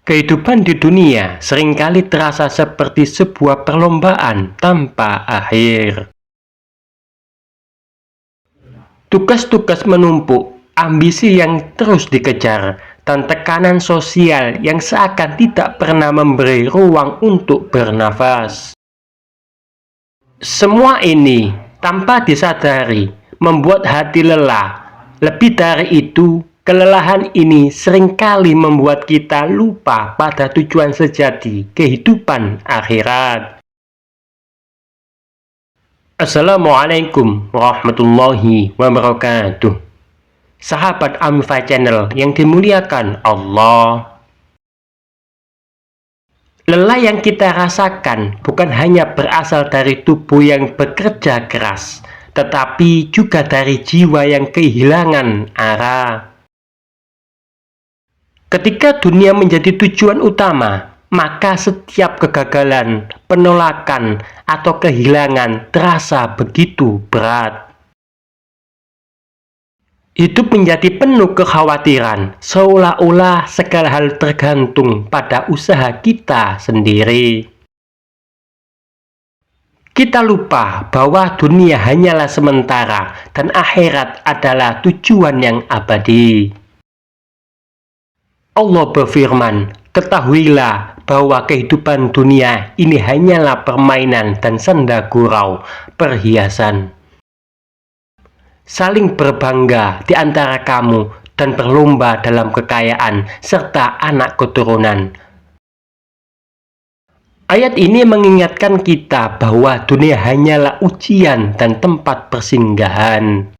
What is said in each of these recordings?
Kehidupan di dunia seringkali terasa seperti sebuah perlombaan tanpa akhir. Tugas-tugas menumpuk, ambisi yang terus dikejar, dan tekanan sosial yang seakan tidak pernah memberi ruang untuk bernafas. Semua ini tanpa disadari membuat hati lelah. Lebih dari itu, kelelahan ini seringkali membuat kita lupa pada tujuan sejati kehidupan akhirat. Assalamualaikum warahmatullahi wabarakatuh. Sahabat Amifa Channel yang dimuliakan Allah. Lelah yang kita rasakan bukan hanya berasal dari tubuh yang bekerja keras, tetapi juga dari jiwa yang kehilangan arah. Ketika dunia menjadi tujuan utama, maka setiap kegagalan, penolakan, atau kehilangan terasa begitu berat. Hidup menjadi penuh kekhawatiran, seolah-olah segala hal tergantung pada usaha kita sendiri. Kita lupa bahwa dunia hanyalah sementara dan akhirat adalah tujuan yang abadi. Allah berfirman, "Ketahuilah bahwa kehidupan dunia ini hanyalah permainan dan senda gurau, perhiasan. Saling berbangga di antara kamu dan berlomba dalam kekayaan serta anak keturunan." Ayat ini mengingatkan kita bahwa dunia hanyalah ujian dan tempat persinggahan.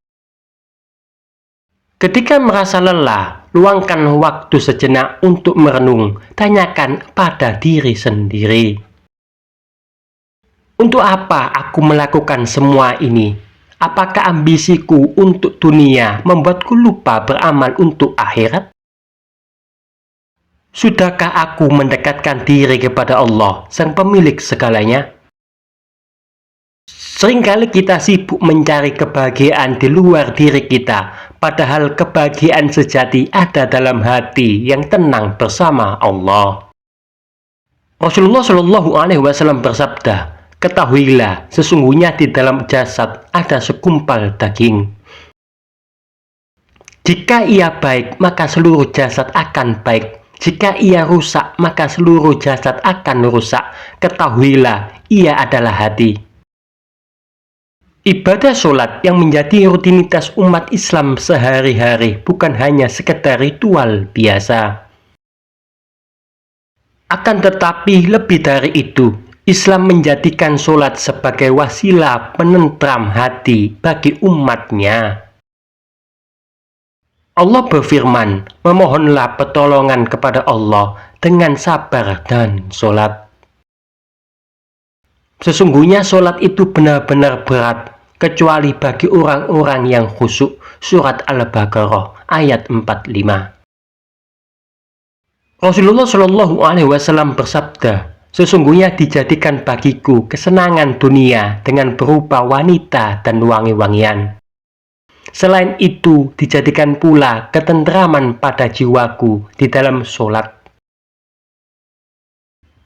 Ketika merasa lelah, luangkan waktu sejenak untuk merenung, tanyakan pada diri sendiri. Untuk apa aku melakukan semua ini? Apakah ambisiku untuk dunia membuatku lupa beramal untuk akhirat? Sudahkah aku mendekatkan diri kepada Allah, Sang Pemilik segalanya? Seringkali kita sibuk mencari kebahagiaan di luar diri kita, padahal kebahagiaan sejati ada dalam hati yang tenang bersama Allah. Rasulullah Shallallahu Alaihi Wasallam bersabda, "Ketahuilah, sesungguhnya di dalam jasad ada segumpal daging. Jika ia baik, maka seluruh jasad akan baik. Jika ia rusak, maka seluruh jasad akan rusak. Ketahuilah, ia adalah hati." Ibadah sholat yang menjadi rutinitas umat Islam sehari-hari bukan hanya sekedar ritual biasa. Akan tetapi lebih dari itu, Islam menjadikan sholat sebagai wasilah penentram hati bagi umatnya. Allah berfirman, "Memohonlah pertolongan kepada Allah dengan sabar dan sholat." Sesungguhnya sholat itu benar-benar berat, kecuali bagi orang-orang yang khusyuk. Surat Al-Baqarah ayat 45. Rasulullah Shallallahu Alaihi Wasallam bersabda, "Sesungguhnya dijadikan bagiku kesenangan dunia dengan berupa wanita dan wangi-wangian. Selain itu, dijadikan pula ketentraman pada jiwaku di dalam sholat."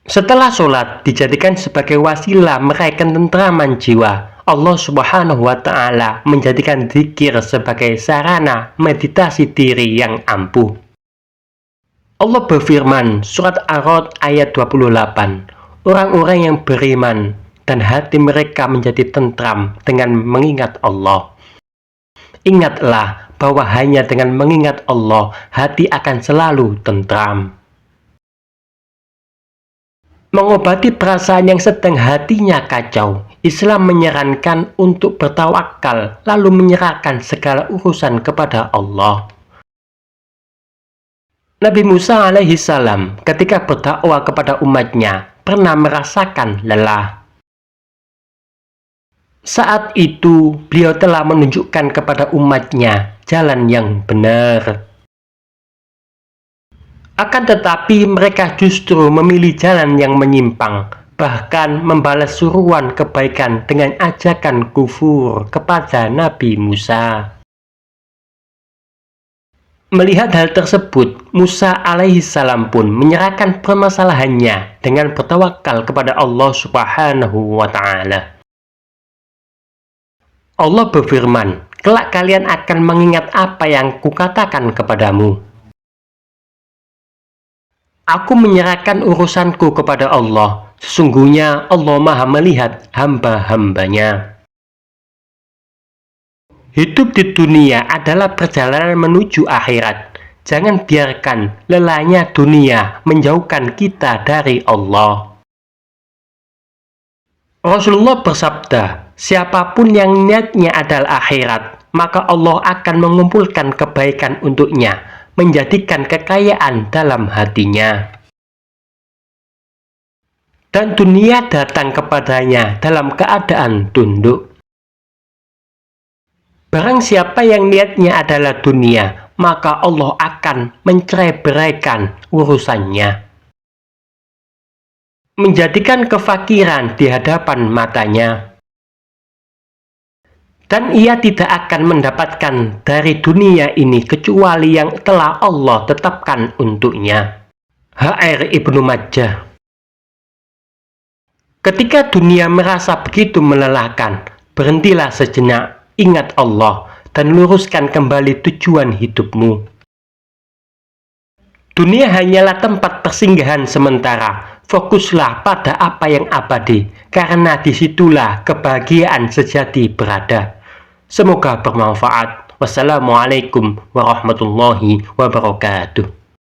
Setelah sholat dijadikan sebagai wasilah meraih ketentraman jiwa, Allah Subhanahu wa Ta'ala menjadikan zikir sebagai sarana meditasi diri yang ampuh. Allah berfirman, surat Ar-Ra'd ayat 28, "Orang-orang yang beriman dan hati mereka menjadi tentram dengan mengingat Allah. Ingatlah bahwa hanya dengan mengingat Allah, hati akan selalu tentram." Mengobati perasaan yang sedang hatinya kacau, Islam menyarankan untuk bertawakal lalu menyerahkan segala urusan kepada Allah. Nabi Musa alaihi salam ketika berdakwah kepada umatnya pernah merasakan lelah. Saat itu beliau telah menunjukkan kepada umatnya jalan yang benar. Akan tetapi mereka justru memilih jalan yang menyimpang, bahkan membalas suruhan kebaikan dengan ajakan kufur kepada Nabi Musa. Melihat hal tersebut, Musa alaihissalam pun menyerahkan permasalahannya dengan bertawakal kepada Allah Subhanahu wa Ta'ala. Allah berfirman, "Kelak kalian akan mengingat apa yang kukatakan kepadamu. Aku menyerahkan urusanku kepada Allah. Sesungguhnya Allah Maha melihat hamba-hambanya." Hidup di dunia adalah perjalanan menuju akhirat. Jangan biarkan lelahnya dunia menjauhkan kita dari Allah. Rasulullah bersabda, "Siapapun yang niatnya adalah akhirat, maka Allah akan mengumpulkan kebaikan untuknya, menjadikan kekayaan dalam hatinya. Dan dunia datang kepadanya dalam keadaan tunduk." Barang siapa yang niatnya adalah dunia, maka Allah akan mencerai-beraikan urusannya, menjadikan kefakiran di hadapan matanya, dan ia tidak akan mendapatkan dari dunia ini kecuali yang telah Allah tetapkan untuknya. HR Ibnu Majah. Ketika dunia merasa begitu melelahkan, berhentilah sejenak, ingat Allah, dan luruskan kembali tujuan hidupmu. Dunia hanyalah tempat persinggahan sementara. Fokuslah pada apa yang abadi, karena disitulah kebahagiaan sejati berada. Semoga bermanfaat. Wassalamualaikum warahmatullahi wabarakatuh.